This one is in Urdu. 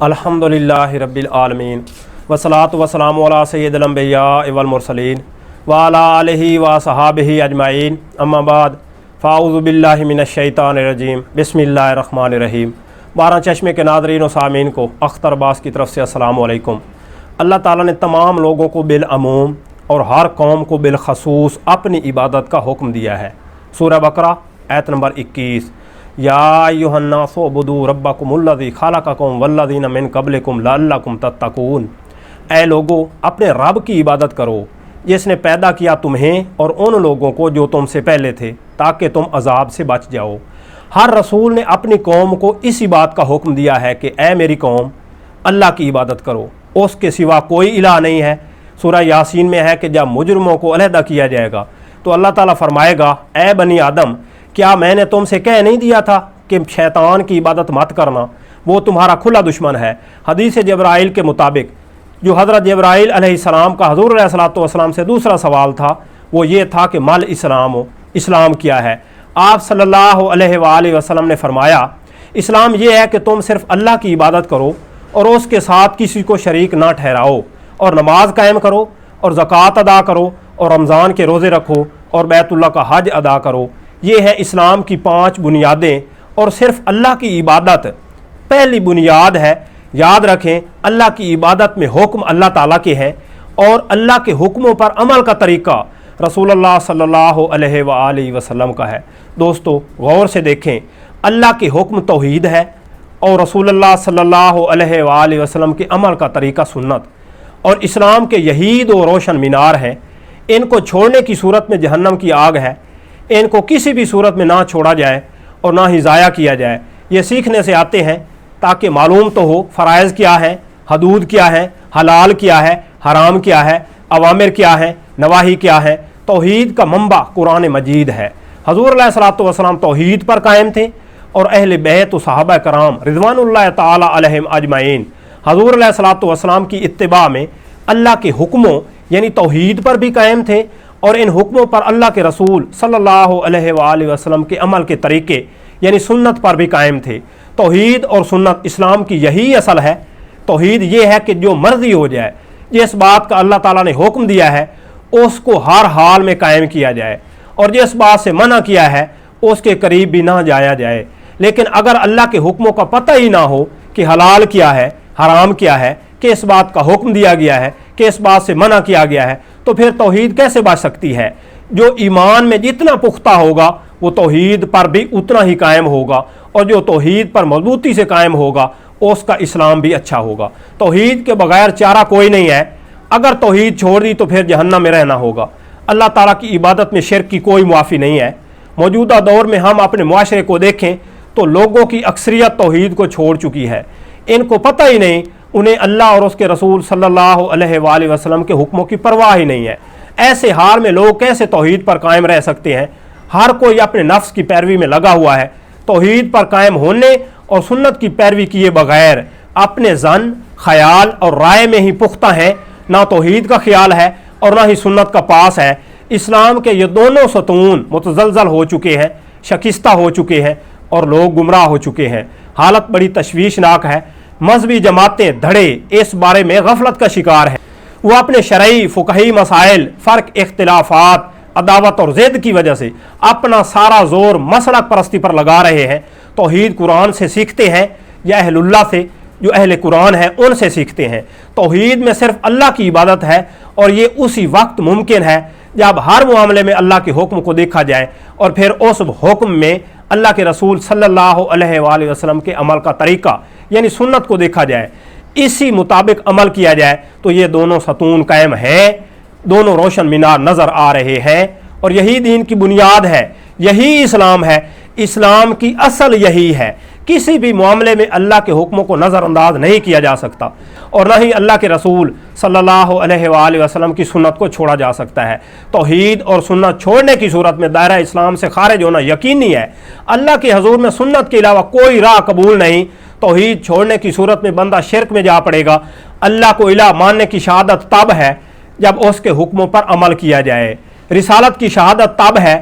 الحمدللہ رب العالمین والصلاۃ والسلام علی سید الانبیاء والمرسلین وعلی آلہ وصحابہ اجمعین اما بعد فاعوذ باللہ من الشیطان الرجیم بسم اللہ الرحمن الرحیم۔ 12 چشمے کے ناظرین و سامعین کو اختر عباس کی طرف سے السلام علیکم۔ اللہ تعالیٰ نے تمام لوگوں کو بالعموم اور ہر قوم کو بالخصوص اپنی عبادت کا حکم دیا ہے۔ سورہ بقرہ آیت نمبر 21، یا ایھا الناس اعبدوا ربکم الذی خلقکم والذین من قبلکم لعلکم تتقون۔ اے لوگو، اپنے رب کی عبادت کرو جس نے پیدا کیا تمہیں اور ان لوگوں کو جو تم سے پہلے تھے، تاکہ تم عذاب سے بچ جاؤ۔ ہر رسول نے اپنی قوم کو اسی بات کا حکم دیا ہے کہ اے میری قوم، اللہ کی عبادت کرو، اس کے سوا کوئی الہ نہیں ہے۔ سورہ یاسین میں ہے کہ جب مجرموں کو علیحدہ کیا جائے گا تو اللہ تعالیٰ فرمائے گا، اے بنی آدم، کیا میں نے تم سے کہہ نہیں دیا تھا کہ شیطان کی عبادت مت کرنا، وہ تمہارا کھلا دشمن ہے۔ حدیث جبرائیل کے مطابق جو حضرت جبرائیل علیہ السلام کا حضور علیہ السلام سے دوسرا سوال تھا وہ یہ تھا کہ مل اسلام ہو، اسلام کیا ہے؟ آپ صلی اللہ علیہ وآلہ وسلم نے فرمایا، اسلام یہ ہے کہ تم صرف اللہ کی عبادت کرو اور اس کے ساتھ کسی کو شریک نہ ٹھہراؤ، اور نماز قائم کرو اور زکوٰۃ ادا کرو اور رمضان کے روزے رکھو اور بیت اللہ کا حج ادا کرو۔ یہ ہے اسلام کی 5 بنیادیں، اور صرف اللہ کی عبادت پہلی بنیاد ہے۔ یاد رکھیں، اللہ کی عبادت میں حکم اللہ تعالیٰ کے ہیں اور اللہ کے حکموں پر عمل کا طریقہ رسول اللہ صلی اللہ علیہ وآلہ وسلم کا ہے۔ دوستو، غور سے دیکھیں، اللہ کے حکم توحید ہے اور رسول اللہ صلی اللہ علیہ وآلہ وسلم کے عمل کا طریقہ سنت، اور اسلام کے یہی 2 روشن مینار ہیں۔ ان کو چھوڑنے کی صورت میں جہنم کی آگ ہے۔ ان کو کسی بھی صورت میں نہ چھوڑا جائے اور نہ ہی ضائع کیا جائے۔ یہ سیکھنے سے آتے ہیں تاکہ معلوم تو ہو فرائض کیا ہیں، حدود کیا ہیں، حلال کیا ہے، حرام کیا ہے، اوامر کیا ہیں، نواہی کیا ہیں۔ توحید کا منبع قرآن مجید ہے۔ حضور علیہ الصلوۃ والسلام توحید پر قائم تھے، اور اہل بیت و صحابہ کرام رضوان اللہ تعالی علیہم اجمعین حضور علیہ الصلوۃ والسلام کی اتباع میں اللہ کے حکموں یعنی توحید پر بھی قائم تھے، اور ان حکموں پر اللہ کے رسول صلی اللہ علیہ وآلہ وسلم کے عمل کے طریقے یعنی سنت پر بھی قائم تھے۔ توحید اور سنت اسلام کی یہی اصل ہے۔ توحید یہ ہے کہ جو مرضی ہو جائے، جس بات کا اللہ تعالیٰ نے حکم دیا ہے اس کو ہر حال میں قائم کیا جائے، اور جس بات سے منع کیا ہے اس کے قریب بھی نہ جایا جائے۔ لیکن اگر اللہ کے حکموں کا پتہ ہی نہ ہو کہ حلال کیا ہے، حرام کیا ہے، کہ اس بات کا حکم دیا گیا ہے، کہ اس بات سے منع کیا گیا ہے، تو پھر توحید کیسے بچ سکتی ہے؟ جو ایمان میں جتنا پختہ ہوگا وہ توحید پر بھی اتنا ہی قائم ہوگا، اور جو توحید پر مضبوطی سے قائم ہوگا اس کا اسلام بھی اچھا ہوگا۔ توحید کے بغیر چارہ کوئی نہیں ہے۔ اگر توحید چھوڑ دی تو پھر جہنم میں رہنا ہوگا۔ اللہ تعالیٰ کی عبادت میں شرک کی کوئی معافی نہیں ہے۔ موجودہ دور میں ہم اپنے معاشرے کو دیکھیں تو لوگوں کی اکثریت توحید کو چھوڑ چکی ہے۔ ان کو پتہ ہی نہیں، انہیں اللہ اور اس کے رسول صلی اللہ علیہ وآلہ وسلم کے حکموں کی پرواہ ہی نہیں ہے۔ ایسے حال میں لوگ کیسے توحید پر قائم رہ سکتے ہیں؟ ہر کوئی اپنے نفس کی پیروی میں لگا ہوا ہے۔ توحید پر قائم ہونے اور سنت کی پیروی کیے بغیر اپنے ظن، خیال اور رائے میں ہی پختہ ہیں۔ نہ توحید کا خیال ہے اور نہ ہی سنت کا پاس ہے۔ اسلام کے یہ دونوں ستون متزلزل ہو چکے ہیں، شکستہ ہو چکے ہیں، اور لوگ گمراہ ہو چکے ہیں۔ حالت بڑی تشویشناک ہے۔ مذہبی جماعتیں دھڑے اس بارے میں غفلت کا شکار ہیں۔ وہ اپنے شرعی فقہی مسائل، فرق، اختلافات، عداوت اور ضد کی وجہ سے اپنا سارا زور مسلک پرستی پر لگا رہے ہیں۔ توحید قرآن سے سیکھتے ہیں یا اہل اللہ سے، جو اہل قرآن ہیں ان سے سیکھتے ہیں۔ توحید میں صرف اللہ کی عبادت ہے، اور یہ اسی وقت ممکن ہے جب ہر معاملے میں اللہ کے حکم کو دیکھا جائے، اور پھر اس حکم میں اللہ کے رسول صلی اللہ علیہ وآلہ وسلم کے عمل کا طریقہ یعنی سنت کو دیکھا جائے، اسی مطابق عمل کیا جائے، تو یہ دونوں ستون قائم ہیں، دونوں روشن مینار نظر آ رہے ہیں، اور یہی دین کی بنیاد ہے، یہی اسلام ہے۔ اسلام کی اصل یہی ہے۔ کسی بھی معاملے میں اللہ کے حکموں کو نظر انداز نہیں کیا جا سکتا، اور نہ ہی اللہ کے رسول صلی اللہ علیہ وآلہ وسلم کی سنت کو چھوڑا جا سکتا ہے۔ توحید اور سنت چھوڑنے کی صورت میں دائرہ اسلام سے خارج ہونا یقینی ہے۔ اللہ کے حضور میں سنت کے علاوہ کوئی راہ قبول نہیں۔ توحید چھوڑنے کی صورت میں بندہ شرک میں جا پڑے گا۔ اللہ کو الہ ماننے کی شہادت تب ہے جب اس کے حکموں پر عمل کیا جائے۔ رسالت کی شہادت تب ہے